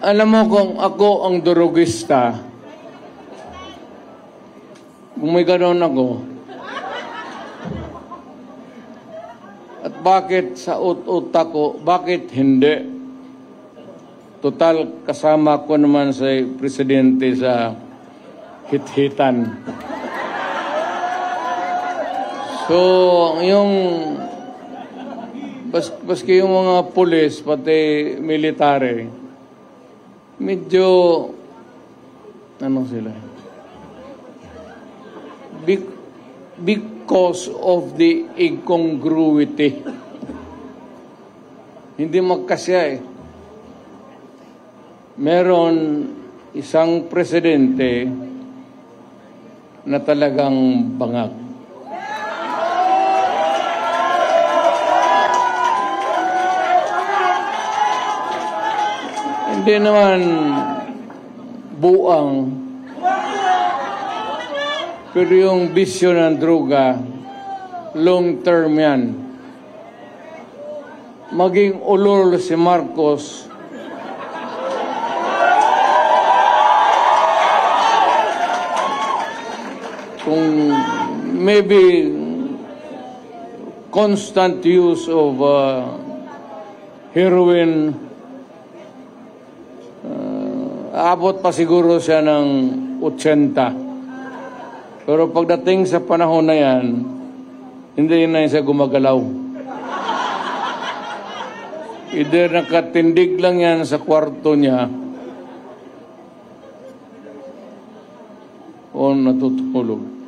Alam mo kung ako ang durugista, kung may ganoon ako, at bakit sa utak ko, bakit hindi? Total, kasama ko naman sa presidente sa hit-hitan. So, yung baski yung mga pulis, pati military, medyo, ano sila? Because of the incongruity. Hindi magkasya eh. Meron isang presidente na talagang bangag. Hindi naman buang, pero yung bisyo ng droga, long term yan. Maging ulol si Marcos, kung maybe constant use of heroin, aabot pa siguro siya ng 80. Pero pagdating sa panahon na yan, hindi na siya gumagalaw. Either nakatindig lang yan sa kwarto niya o natutulog.